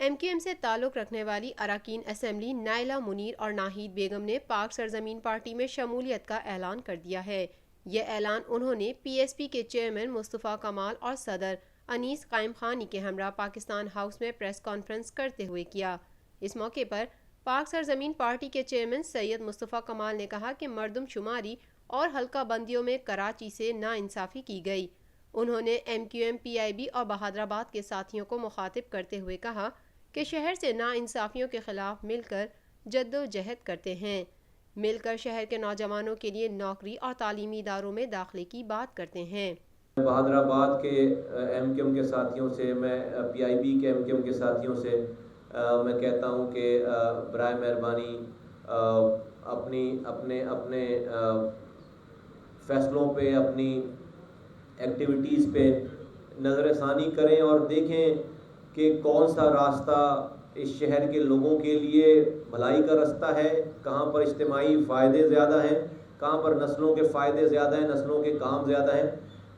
M Q M سے تعلق رکھنے والی اراکین اسمبلی نائلہ منیر اور ناہید بیگم نے پاک سرزمین پارٹی میں شمولیت کا اعلان کر دیا ہے۔ یہ اعلان انہوں نے پی ایس پی کے چیئرمین مصطفیٰ کمال اور صدر انیس قائم خانی کے ہمراہ پاکستان ہاؤس میں پریس کانفرنس کرتے ہوئے کیا۔ اس موقع پر پاک سرزمین پارٹی کے چیئرمین سید مصطفیٰ کمال نے کہا کہ مردم شماری اور حلقہ بندیوں میں کراچی سے ناانصافی کی گئی۔ انہوں نے M Q M P I B اور بہادرآباد کے ساتھیوں کو مخاطب کرتے ہوئے کہا کہ شہر سے ناانصافیوں کے خلاف مل کر جد و جہد کرتے ہیں، مل کر شہر کے نوجوانوں کے لیے نوکری اور تعلیمی اداروں میں داخلے کی بات کرتے ہیں۔ بہادرآباد کے ایم کیو ایم کے ساتھیوں سے، میں پی آئی بی کے ایم کیو ایم کے ساتھیوں سے میں کہتا ہوں کہ برائے مہربانی اپنے فیصلوں پہ، اپنی ایکٹیویٹیز پہ نظر ثانی کریں اور دیکھیں کہ کون سا راستہ اس شہر کے لوگوں کے لیے بھلائی کا راستہ ہے، کہاں پر اجتماعی فائدے زیادہ ہیں، کہاں پر نسلوں کے فائدے زیادہ ہیں، نسلوں کے کام زیادہ ہیں۔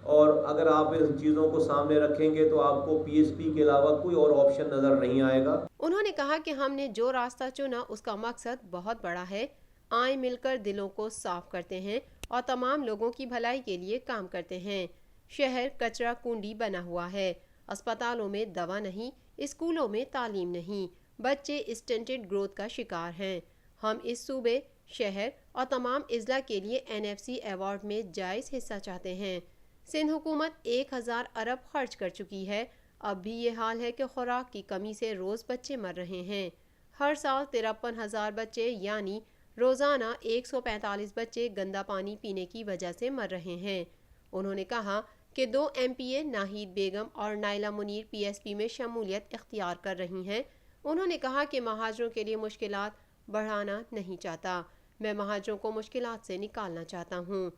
اور اگر آپ ان چیزوں کو سامنے رکھیں گے تو آپ کو پی ایس پی کے علاوہ کوئی اور آپشن نظر نہیں آئے گا۔ انہوں نے کہا کہ ہم نے جو راستہ چنا اس کا مقصد بہت بڑا ہے، آئیں مل کر دلوں کو صاف کرتے ہیں اور تمام لوگوں کی بھلائی کے لیے کام کرتے ہیں۔ شہر کچرا کنڈی بنا ہوا ہے، اسپتالوں میں دوا نہیں، اسکولوں میں تعلیم نہیں، بچے اسٹنٹڈ گروتھ کا شکار ہیں۔ ہم اس صوبے، شہر اور تمام اضلاع کے لیے این ایف سی ایوارڈ میں جائز حصہ چاہتے ہیں۔ سندھ حکومت 1000 ارب خرچ کر چکی ہے، اب بھی یہ حال ہے کہ خوراک کی کمی سے روز بچے مر رہے ہیں۔ ہر سال 53,000 بچے یعنی روزانہ 145 بچے گندا پانی پینے کی وجہ سے مر رہے ہیں۔ انہوں نے کہا کہ 2 ایم پی اے ناہید بیگم اور نائلہ منیر پی ایس پی میں شمولیت اختیار کر رہی ہیں۔ انہوں نے کہا کہ مہاجروں کے لیے مشکلات بڑھانا نہیں چاہتا، میں مہاجروں کو مشکلات سے نکالنا چاہتا ہوں۔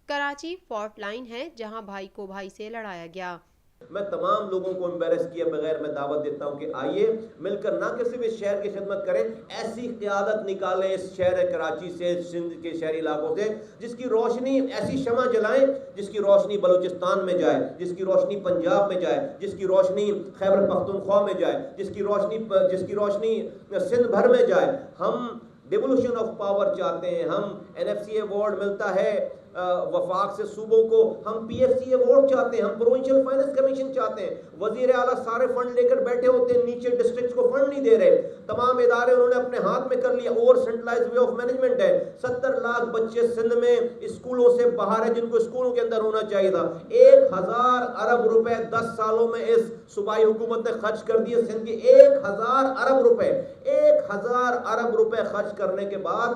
کراچی فالٹ لائن ہے جہاں بھائی کو بھائی سے لڑایا گیا۔ میں تمام لوگوں کو امبیرس کیے بغیر میں دعوت دیتا ہوں کہ آئیے مل کر نہ کہ صرف اس شہر کی خدمت کریں، ایسی قیادت نکالیں اس شہر کراچی سے، سندھ کے شہری علاقوں سے، جس کی روشنی، ایسی شمع جلائیں جس کی روشنی بلوچستان میں جائے، جس کی روشنی پنجاب میں جائے، جس کی روشنی خیبر پختونخوا میں جائے، جس کی روشنی سندھ بھر میں جائے۔ ہم ڈیولوشن آف پاور چاہتے ہیں، ہم این ایف سی ایوارڈ ملتا ہے وفاق سے صوبوں کو، ہم پی ایف سی ایوارڈ چاہتے ہیں، ہم پروونشل فائنانس کمیشن چاہتے ہیں۔ وزیر اعلیٰ سارے فنڈ لے کر بیٹھے ہوتے ہیں، نیچے ڈسٹرکٹس کو فنڈ نہیں دے رہے۔ تمام ادارے انہوں نے اپنے ہاتھ میں کر لیا، over centralise way of management ہے۔ 70 لاکھ بچے سندھ میں اسکولوں سے باہر ہیں جن کو اسکولوں کے اندر ہونا چاہیے تھا۔ 1000 ارب روپے 10 سالوں میں اس صوبائی حکومت نے خرچ کر دیے سندھ کے 1000 ارب روپے۔ 1000 ارب روپے خرچ کرنے کے بعد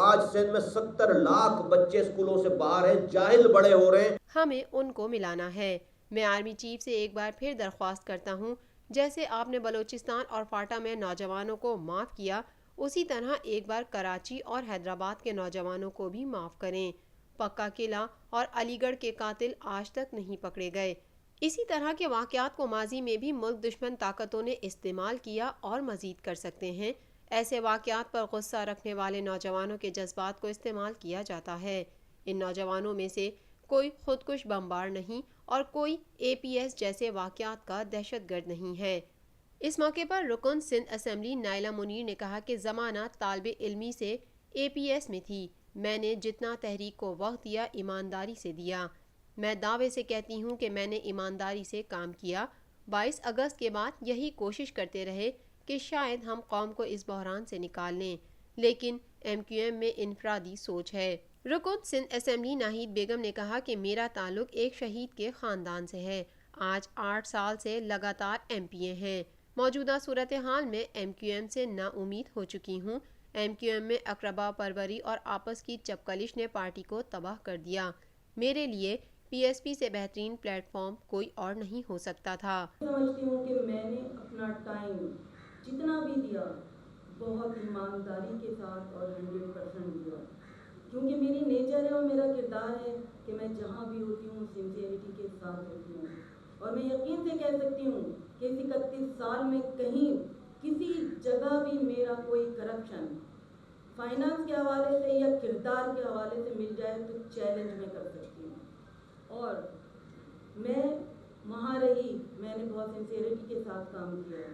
آج سندھ میں 70 لاکھ بچے اسکولوں سے باہر ہیں، جاہل بڑے ہو رہے ہیں۔ ہمیں ان کو ملانا ہے۔ میں آرمی چیف سے ایک بار پھر درخواست کرتا ہوں، جیسے آپ نے بلوچستان اور فاٹا میں نوجوانوں کو معاف کیا، اسی طرح ایک بار کراچی اور حیدرآباد کے نوجوانوں کو بھی معاف کریں۔ پکا قلعہ اور علی گڑھ کے قاتل آج تک نہیں پکڑے گئے۔ اسی طرح کے واقعات کو ماضی میں بھی ملک دشمن طاقتوں نے استعمال کیا اور مزید کر سکتے ہیں۔ ایسے واقعات پر غصہ رکھنے والے نوجوانوں کے جذبات کو استعمال کیا جاتا ہے۔ ان نوجوانوں میں سے کوئی خودکش بمبار نہیں اور کوئی اے پی ایس جیسے واقعات کا دہشت گرد نہیں ہے۔ اس موقع پر رکن سندھ اسمبلی نائلہ منیر نے کہا کہ زمانہ طالب علمی سے اے پی ایس میں تھی، میں نے جتنا تحریک کو وقت دیا ایمانداری سے دیا۔ میں دعوے سے کہتی ہوں کہ میں نے ایمانداری سے کام کیا۔ 22 اگست کے بعد یہی کوشش کرتے رہے کہ شاید ہم قوم کو اس بحران سے نکال لیں، لیکن ایم کیو ایم میں انفرادی سوچ ہے۔ رکن سندھ اسمبلی ناہید بیگم نے کہا کہ میرا تعلق ایک شہید کے خاندان سے ہے، آج 8 سال سے لگاتار ایم پی اے ہیں۔ موجودہ صورتحال میں ایم کیو ایم سے نا امید ہو چکی ہوں۔ ایم کیو ایم میں اقربا پروری اور آپس کی چپکلش نے پارٹی کو تباہ کر دیا۔ میرے لیے پی ایس پی سے بہترین پلیٹ فارم کوئی اور نہیں ہو سکتا تھا۔ سمجھتی ہوں کہ میں نے اپنا ٹائم جتنا بھی دیا بہت ایمانداری کے ساتھ اور 100% دیا، کیونکہ میری نیچر ہے اور میرا کردار ہے کہ میں جہاں بھی ہوتی ہوں سنسیئرٹی کے ساتھ ہوتی ہوں۔ اور میں یقین سے کہہ سکتی ہوں کہ اس 31 سال میں کہیں کسی جگہ بھی میرا کوئی کرپشن فائنانس کے حوالے سے یا کردار کے حوالے سے مل جائے تو چیلنج میں کر سکتی ہوں۔ اور میں وہاں رہی، میں نے بہت سنسیئرٹی کے ساتھ کام کیا ہے۔